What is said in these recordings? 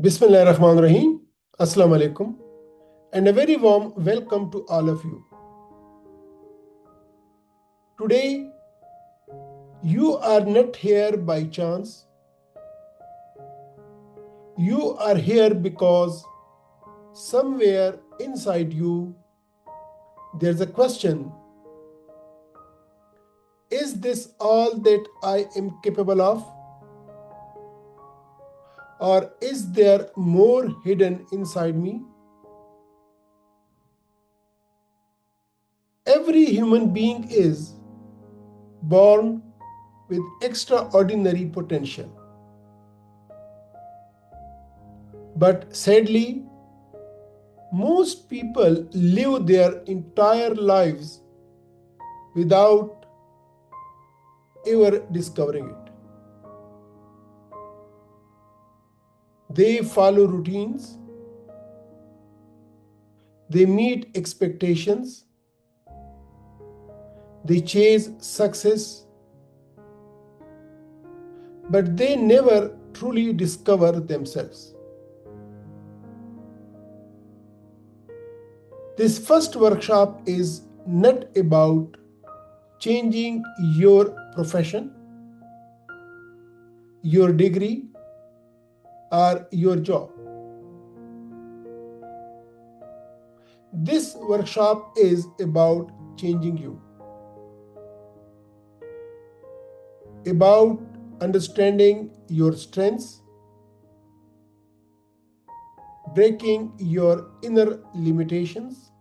Bismillahirrahmanirrahim. Assalamu alaikum, and a very warm welcome to all of you. Today, you are not here by chance. You are here because somewhere inside you, there's a question. Is this all that I am capable of? Or is there more hidden inside me? Every human being is born with extraordinary potential. But sadly, most people live their entire lives without ever discovering it. They follow routines, they meet expectations, they chase success, but they never truly discover themselves. This first workshop is not about changing your profession, your degree, or your job. This workshop is about changing you, about understanding your strengths, breaking your inner limitations,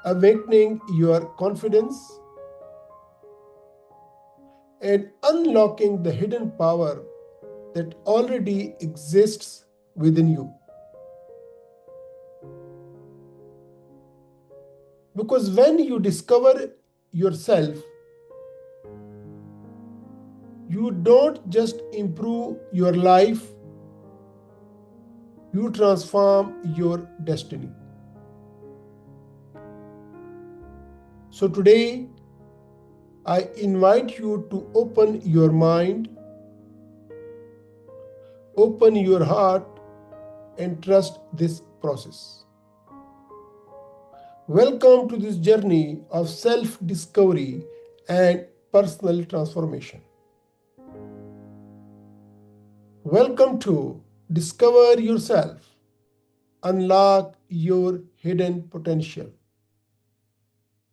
awakening your confidence, and unlocking the hidden power that already exists within you. Because when you discover yourself, you don't just improve your life, you transform your destiny. So today, I invite you to open your mind, open your heart, and trust this process. Welcome to this journey of self-discovery and personal transformation. Welcome to Discover Yourself, Unlock Your Hidden Potential.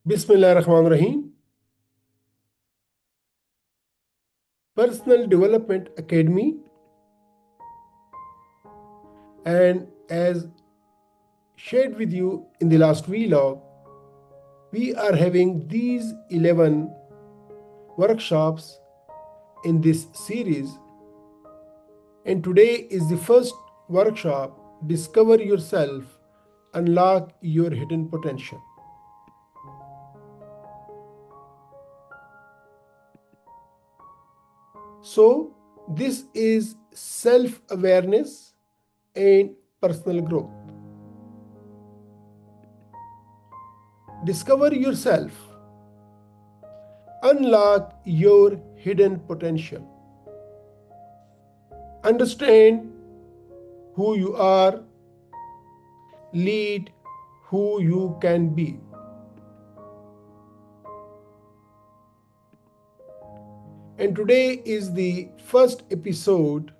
Bismillahirrahmanirrahim. Personal Development Academy, and as shared with you in the last vlog, we are having these 11 workshops in this series, and today is the first workshop, Discover Yourself, Unlock Your Hidden Potential. So this is self-awareness and personal growth. Discover yourself. Unlock your hidden potential. Understand who you are. Lead who you can be. And today is the first episode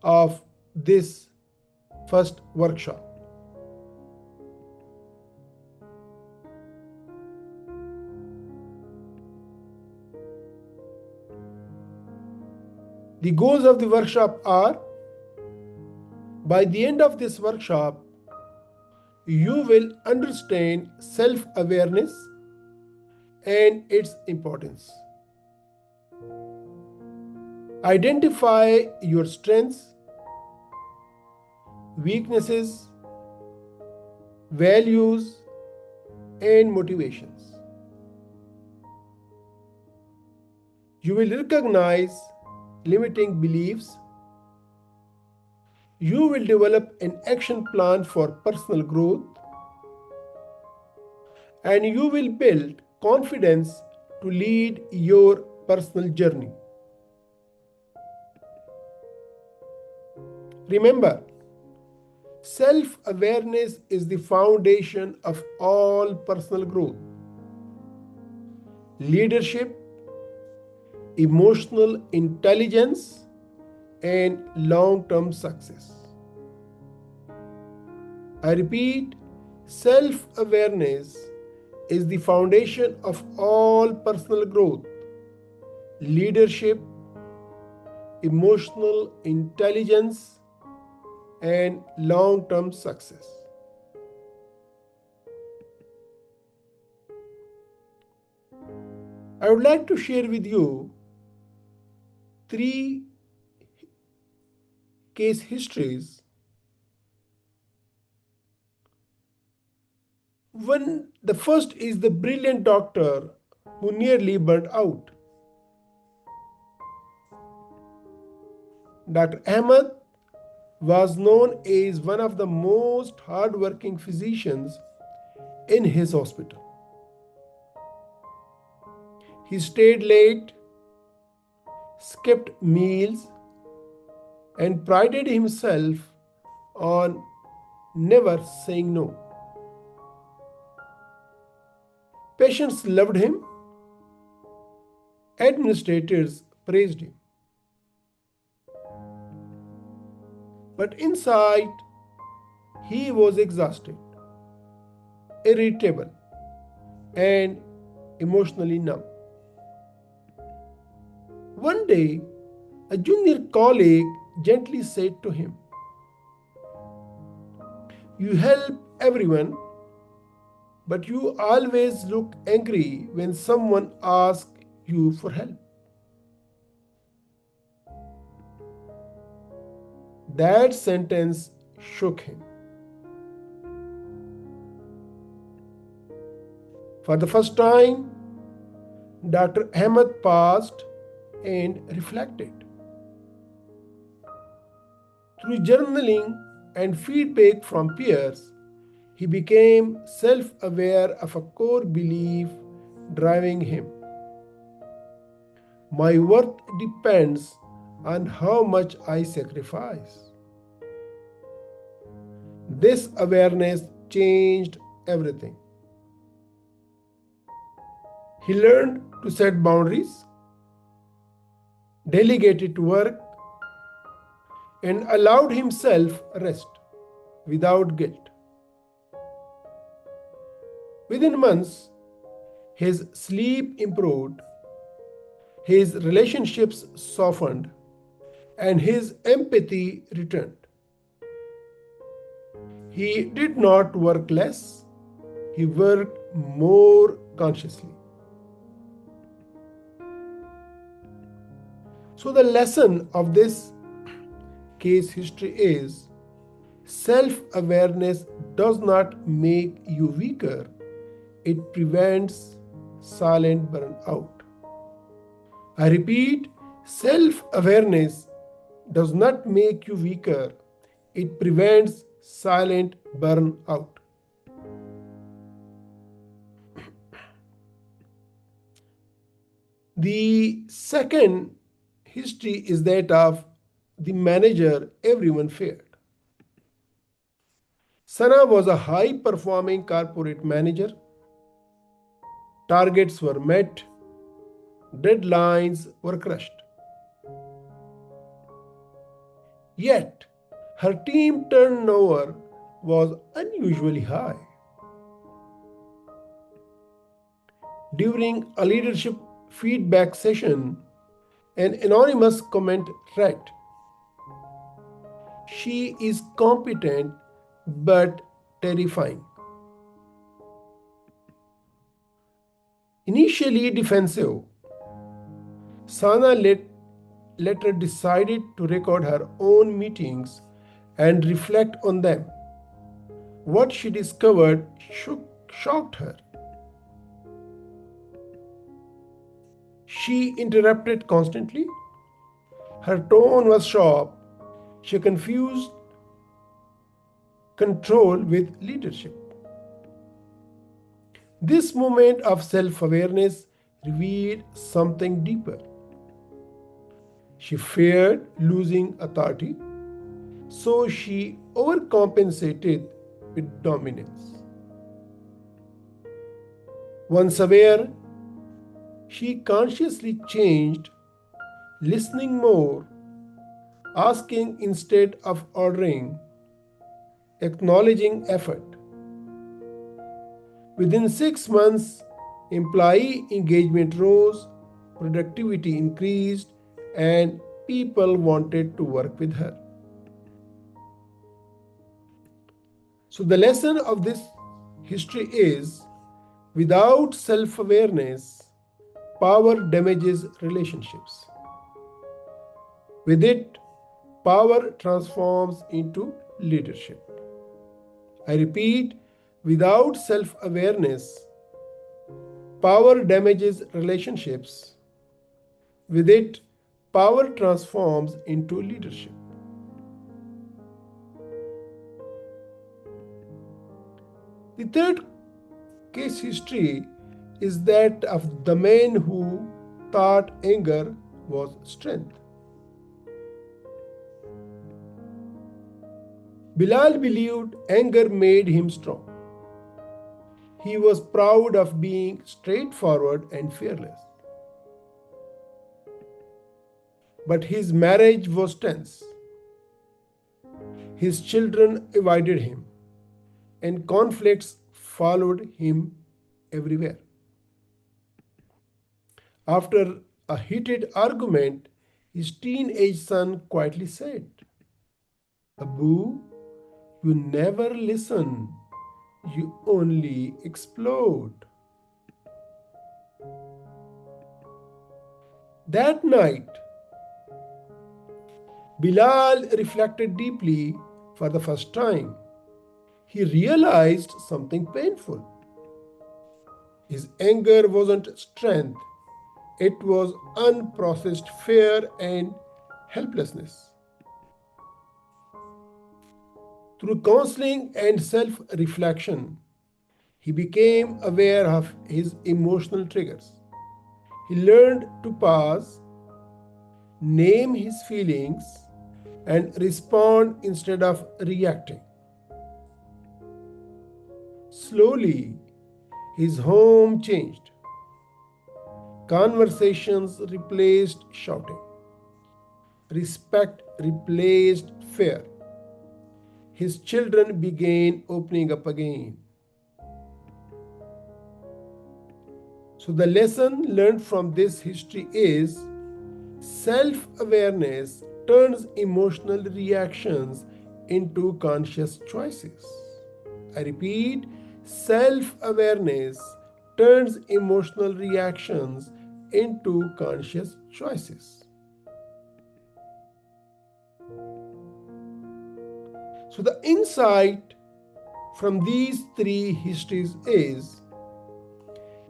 of this first workshop. The goals of the workshop are, by the end of this workshop, you will understand self-awareness and its importance. Identify your strengths, weaknesses, values, and motivations. You will recognize limiting beliefs. You will develop an action plan for personal growth, and you will build confidence to lead your personal journey. Remember, self-awareness is the foundation of all personal growth, leadership, emotional intelligence, and long-term success. I repeat, self-awareness is the foundation of all personal growth, leadership, emotional intelligence, and long-term success. I would like to share with you 3 case histories. The first is the brilliant doctor who nearly burnt out. Dr. Ahmed was known as one of the most hardworking physicians in his hospital. He stayed late, skipped meals, and prided himself on never saying no. Patients loved him, administrators praised him. But inside, he was exhausted, irritable, and emotionally numb. One day, a junior colleague gently said to him, "You help everyone, but you always look angry when someone asks you for help." That sentence shook him. For the first time, Dr. Ahmed paused and reflected. Through journaling and feedback from peers, he became self-aware of a core belief driving him. My worth depends on how much I sacrifice. This awareness changed everything. He learned to set boundaries, delegated work, and allowed himself rest without guilt. Within months, his sleep improved, his relationships softened, and his empathy returned. He did not work less, he worked more consciously. So the lesson of this case history is self-awareness does not make you weaker, it prevents silent burnout. I repeat, self-awareness does not make you weaker, it prevents silent burnout. The second history is that of the manager everyone feared. Sana was a high-performing corporate manager. Targets were met, deadlines were crushed. Yet, her team turnover was unusually high. During a leadership feedback session, an anonymous comment read, "She is competent but terrifying." Initially defensive, Sana later decided to record her own meetings and reflect on them. What she discovered shocked her. She interrupted constantly. Her tone was sharp. She confused control with leadership. This moment of self-awareness revealed something deeper. She feared losing authority, so she overcompensated with dominance. Once aware, she consciously changed, listening more, asking instead of ordering, acknowledging effort. Within 6 months, employee engagement rose, productivity increased, and people wanted to work with her. So, the lesson of this history is without self awareness, power damages relationships. With it, power transforms into leadership. I repeat, without self awareness, power damages relationships. With it, power transforms into leadership. The third case history is that of the man who thought anger was strength. Bilal believed anger made him strong. He was proud of being straightforward and fearless. But his marriage was tense. His children avoided him, and conflicts followed him everywhere. After a heated argument, his teenage son quietly said, "Abu, you never listen, you only explode." That night, Bilal reflected deeply for the first time. He realized something painful. His anger wasn't strength, it was unprocessed fear and helplessness. Through counseling and self reflection, he became aware of his emotional triggers. He learned to pause, name his feelings, and respond instead of reacting. Slowly, his home changed. Conversations replaced shouting. Respect replaced fear. His children began opening up again. So, the lesson learned from this history is self awareness turns emotional reactions into conscious choices. I repeat, self awareness turns emotional reactions into conscious choices. So, the insight from these three histories is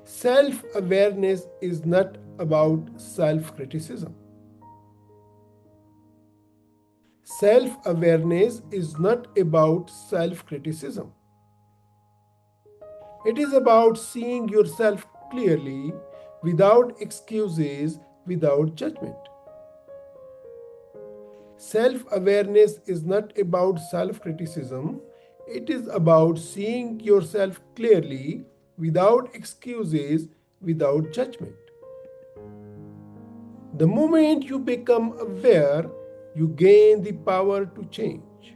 self awareness is not about self criticism. Self awareness is not about self criticism. It is about seeing yourself clearly, without excuses, without judgment. Self awareness is not about self criticism. It is about seeing yourself clearly, without excuses, without judgment. The moment you become aware, you gain the power to change.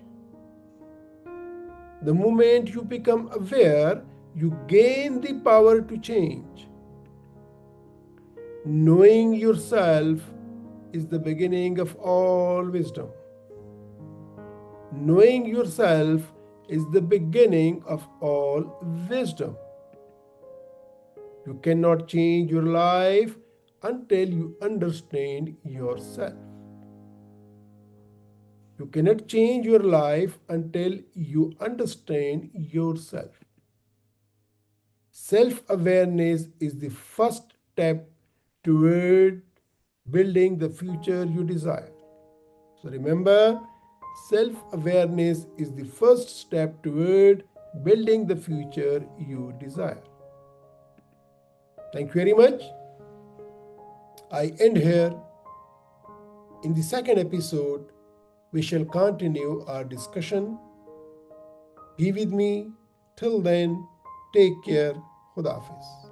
The moment you become aware, you gain the power to change. Knowing yourself is the beginning of all wisdom. Knowing yourself is the beginning of all wisdom. You cannot change your life until you understand yourself. You cannot change your life until you understand yourself. Self-awareness is the first step toward building the future you desire. So remember, self-awareness is the first step toward building the future you desire. Thank you very much. I end here. In the second episode, we shall continue our discussion. Be with me. Till then, take care. Khuda Hafiz.